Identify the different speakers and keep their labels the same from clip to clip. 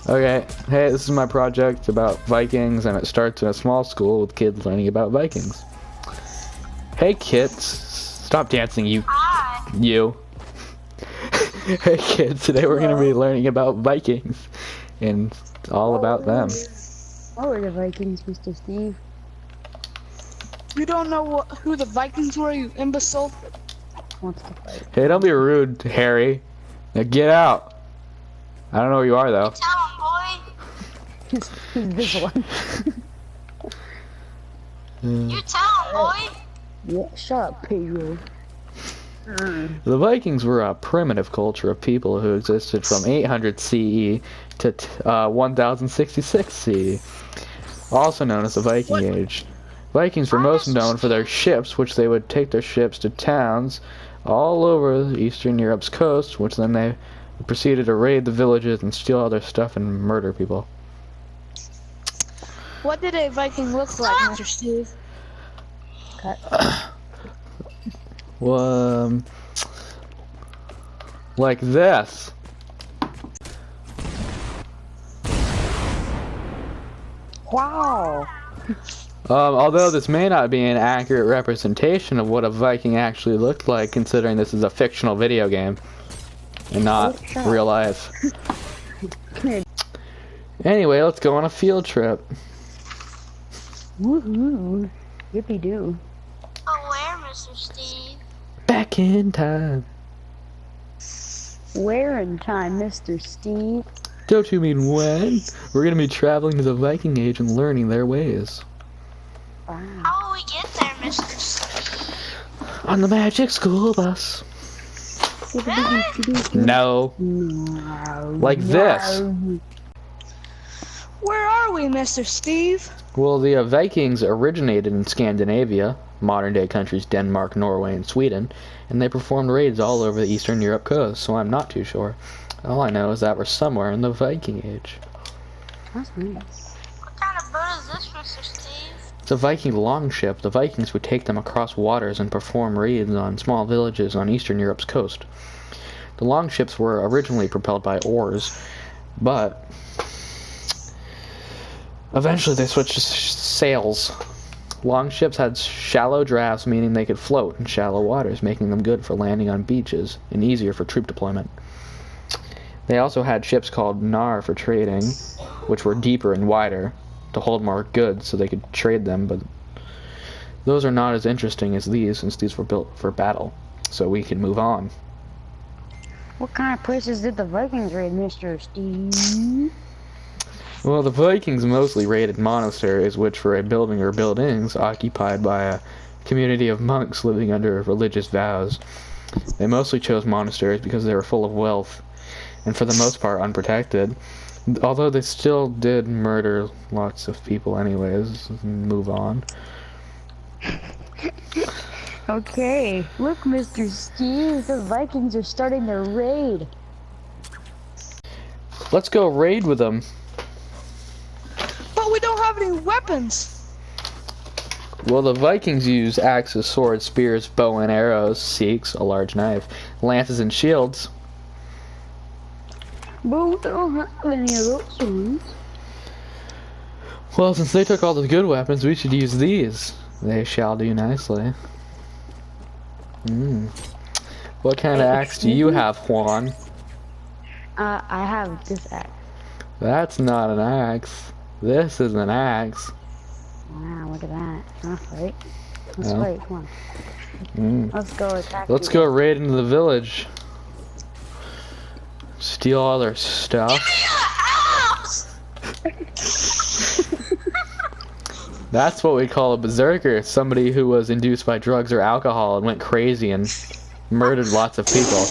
Speaker 1: Okay, hey, this is my project about Vikings, and it starts in a small school with kids learning about Vikings. Hey kids, stop dancing, you.
Speaker 2: Hi.
Speaker 1: You. Hey kids, today we're going to be learning about Vikings, and all about them.
Speaker 3: What were the Vikings, Mr. Steve?
Speaker 2: You don't know who the Vikings were, you imbecile?
Speaker 3: Wants to fight.
Speaker 1: Hey, don't be rude, Harry. Now get out. I don't know where you are, though.
Speaker 2: Tell him, boy.
Speaker 3: This one.
Speaker 2: You tell him, boy.
Speaker 3: Yeah, shut up, Pedro.
Speaker 1: The Vikings were a primitive culture of people who existed from 800 CE to 1066 CE, also known as the Viking Age. Vikings were most known for their ships, which they would take their ships to towns all over Eastern Europe's coast, which then they proceeded to raid the villages and steal all their stuff and murder people.
Speaker 2: What did a Viking look like, Mr. Steve?
Speaker 1: Well, like this.
Speaker 3: Wow.
Speaker 1: Although this may not be an accurate representation of what a Viking actually looked like, considering this is a fictional video game and not real life. Anyway, let's go on a field trip.
Speaker 3: Woohoo. Yippee doo.
Speaker 2: Oh, where, Mr. Steve?
Speaker 1: Back in time.
Speaker 3: Where in time, Mr. Steve?
Speaker 1: Don't you mean when? We're gonna be traveling to the Viking Age and learning their ways.
Speaker 3: Wow.
Speaker 2: How will we get there, Mr. Steve?
Speaker 1: On the magic school bus.
Speaker 2: Really?
Speaker 1: No.
Speaker 3: No.
Speaker 1: Like this.
Speaker 2: Where are we, Mr. Steve?
Speaker 1: Well, the Vikings originated in Scandinavia, modern-day countries Denmark, Norway, and Sweden, and they performed raids all over the Eastern Europe coast, so I'm not too sure. All I know is that we're somewhere in the Viking Age.
Speaker 3: That's nice.
Speaker 2: What kind of boat is this, Mr. Steve?
Speaker 1: It's a Viking longship. The Vikings would take them across waters and perform raids on small villages on Eastern Europe's coast. The longships were originally propelled by oars, but eventually they switched to sails. Longships had shallow drafts, meaning they could float in shallow waters, making them good for landing on beaches and easier for troop deployment. They also had ships called nar for trading, which were deeper and wider to hold more goods so they could trade them, but those are not as interesting as these, since these were built for battle, so we can move on.
Speaker 3: What kind of places did the Vikings raid, Mr. Steve?
Speaker 1: Well, the Vikings mostly raided monasteries, which were a building or buildings occupied by a community of monks living under religious vows. They mostly chose monasteries because they were full of wealth, and for the most part unprotected, although they still did murder lots of people anyways. Move on.
Speaker 3: Okay, look, Mr. Steve, the Vikings are starting their raid.
Speaker 1: Let's go raid with them.
Speaker 2: But we don't have any weapons.
Speaker 1: Well, the Vikings use axes, swords, spears, bow and arrows, seeks, a large knife, lances and shields.
Speaker 3: But we don't have any of those ones.
Speaker 1: Well, since they took all the good weapons, we should use these. They shall do nicely. What kind of axe do you have, Juan?
Speaker 3: I have this axe.
Speaker 1: That's not an axe. This is an axe.
Speaker 3: Wow, look at that. Let's fight. Let's
Speaker 1: Yeah.
Speaker 3: fight, come on. Let's go attack.
Speaker 1: Let's go raid into the village. Steal all their stuff. That's what we call a berserker. Somebody who was induced by drugs or alcohol and went crazy and murdered lots of people.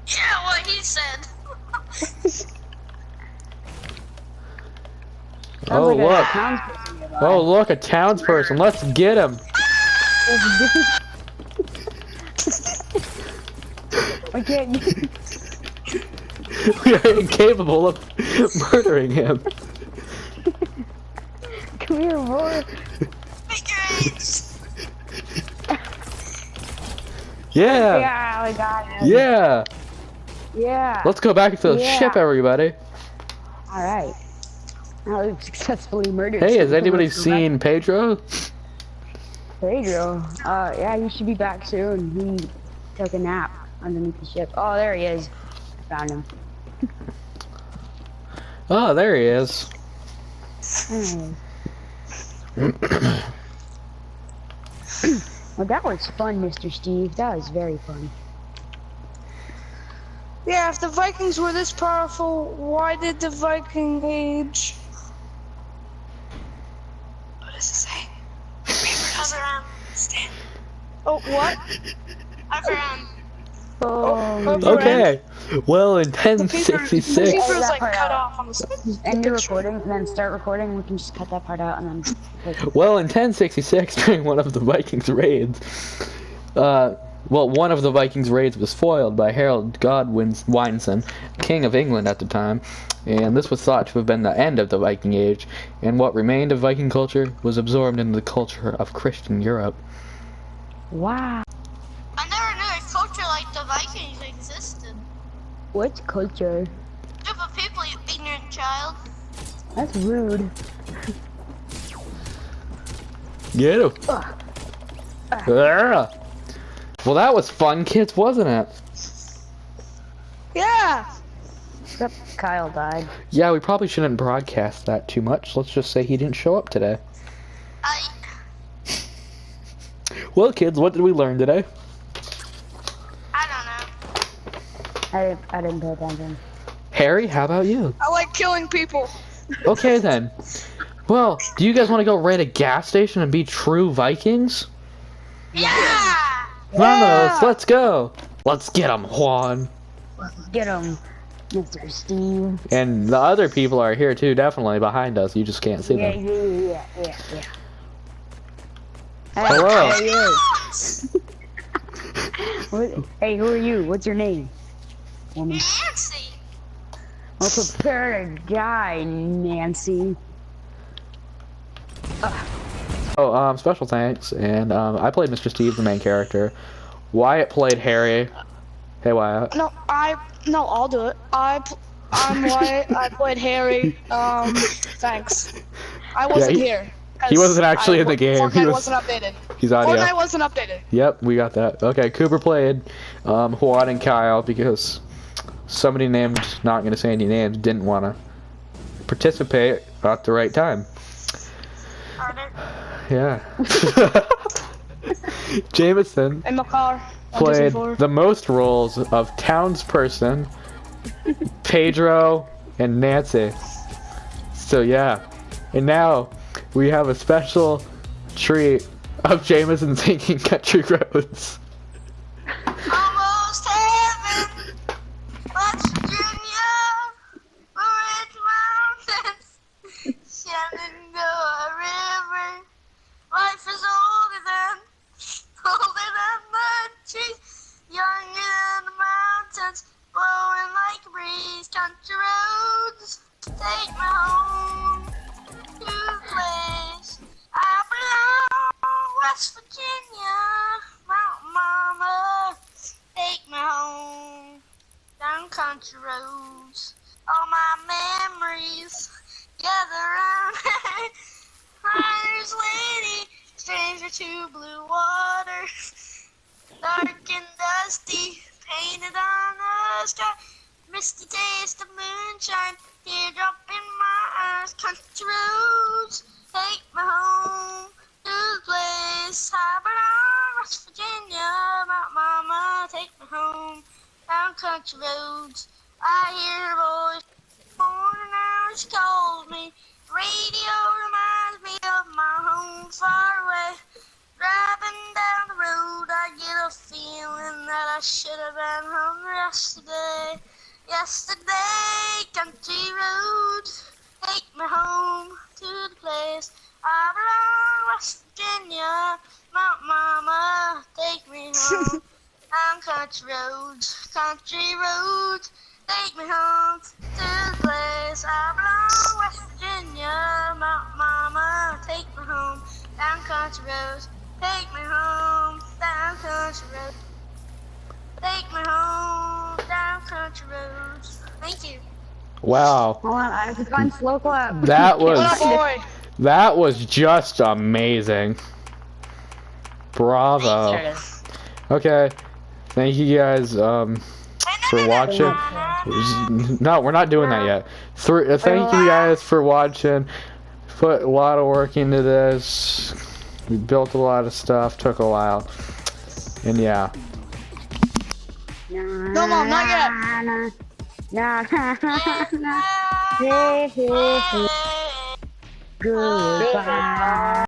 Speaker 2: Yeah, what he said.
Speaker 1: Oh look! Oh look, a townsperson. Let's get him.
Speaker 3: I can't.
Speaker 1: We are incapable of murdering him.
Speaker 3: Come here, boy.
Speaker 1: Yeah.
Speaker 3: Yeah, we got him.
Speaker 1: Yeah.
Speaker 3: Yeah.
Speaker 1: Let's go back to the
Speaker 3: Yeah.
Speaker 1: ship, everybody.
Speaker 3: All right. Now we've successfully murdered.
Speaker 1: Hey, has
Speaker 3: someone.
Speaker 1: anybody
Speaker 3: Let's go back.
Speaker 1: seen Pedro?
Speaker 3: Pedro? Yeah, he should be back soon. He took a nap underneath the ship. Oh, there he is. Found him.
Speaker 1: Oh, there he is.
Speaker 3: Oh. Well, that was fun, Mr. Steve. That was very fun.
Speaker 2: Yeah, if the Vikings were this powerful, why did the Viking Age? What does it say? Stand. Oh, what?
Speaker 3: Oh.
Speaker 1: Okay. Well, in
Speaker 2: The paper
Speaker 1: 1066.
Speaker 2: is like cut off on the side.
Speaker 3: End the recording and then start recording. We can just cut that part out and then.
Speaker 1: Well, in 1066, during one of the Vikings' raids, one of the Vikings' raids was foiled by Harold Godwinson, King of England at the time, and this was thought to have been the end of the Viking Age, and what remained of Viking culture was absorbed into the culture of Christian Europe.
Speaker 3: Wow.
Speaker 4: I never knew a culture like the Vikings existed.
Speaker 3: What culture?
Speaker 4: Group of people, you ignorant child.
Speaker 3: That's rude.
Speaker 1: Get him. Yeah. Well, that was fun, kids, wasn't it?
Speaker 2: Yeah.
Speaker 3: Yep, Kyle died.
Speaker 1: Yeah, we probably shouldn't broadcast that too much. Let's just say he didn't show up today. Well, kids, what did we learn today?
Speaker 4: I don't know.
Speaker 3: I didn't pay attention.
Speaker 1: Harry, how about you?
Speaker 2: I like killing people.
Speaker 1: Okay, then. Well, do you guys want to go raid a gas station and be true Vikings?
Speaker 4: Yeah!
Speaker 1: Vamos, let's go. Let's get them, Juan.
Speaker 3: Get him, Mr. Steve.
Speaker 1: And the other people are here too, definitely behind us. You just can't see
Speaker 3: Yeah.
Speaker 1: them.
Speaker 3: Hello.
Speaker 1: Hello.
Speaker 3: Hey, who are you? What's your name? Woman.
Speaker 4: Nancy!
Speaker 3: Well, prepare to die, Nancy.
Speaker 1: Oh, special thanks. And I played Mr. Steve, the main character. Wyatt played Harry. Hey, Wyatt.
Speaker 2: No, I'll do it. I'm Wyatt. I played Harry. Thanks. I wasn't here.
Speaker 1: He wasn't actually in the game.
Speaker 2: Fortnite wasn't updated.
Speaker 1: He's audio.
Speaker 2: Fortnite wasn't updated.
Speaker 1: Yep, we got that. Okay, Cooper played Juan and Kyle because somebody named, not going to say any names, didn't want to participate at the right time. Yeah. Jameson
Speaker 2: In my car.
Speaker 1: played the most roles of townsperson, Pedro, and Nancy. So yeah. And now we have a special treat of Jameson singing Country Roads.
Speaker 4: Almost heaven! West Virginia! Orange Mountains! Shenandoah River! Life is older than the trees, younger than the mountains, blowing like a breeze. Country roads, take me home to the place I belong. West Virginia, Mountain Mama, take me home down country roads. All my memories gather around. Rider's lady, stranger to blue water, dark and dusty, painted on the sky, misty taste of moonshine, teardrop in my eyes. Country roads, take me home to the place I belong. West Virginia, my mama, take me home down country roads. I hear her voice, morning hour she calls me. Radio reminds me of my home far away. Driving down the road, I get a feeling that I should have been home yesterday. Yesterday, country roads, take me home to the place I belong. West Virginia, Mount Mama, take me home. On country roads, take me home to the place I belong. West Virginia, Mount Mama, take me home. Down country roads, take me home. Down country roads, take me home. Down country Thank you.
Speaker 1: Wow.
Speaker 3: Hold on, I have to find slow clap.
Speaker 1: That
Speaker 2: What up,
Speaker 1: was
Speaker 2: boy?
Speaker 1: that was just amazing. Bravo.
Speaker 3: There it is.
Speaker 1: Okay. Thank you guys for watching. No, we're not doing that yet. Thank you guys for watching. Put a lot of work into this. We built a lot of stuff. Took a while. And yeah.
Speaker 2: No, Mom, not yet.
Speaker 3: Nah. Hey, hey, hey. Goodbye.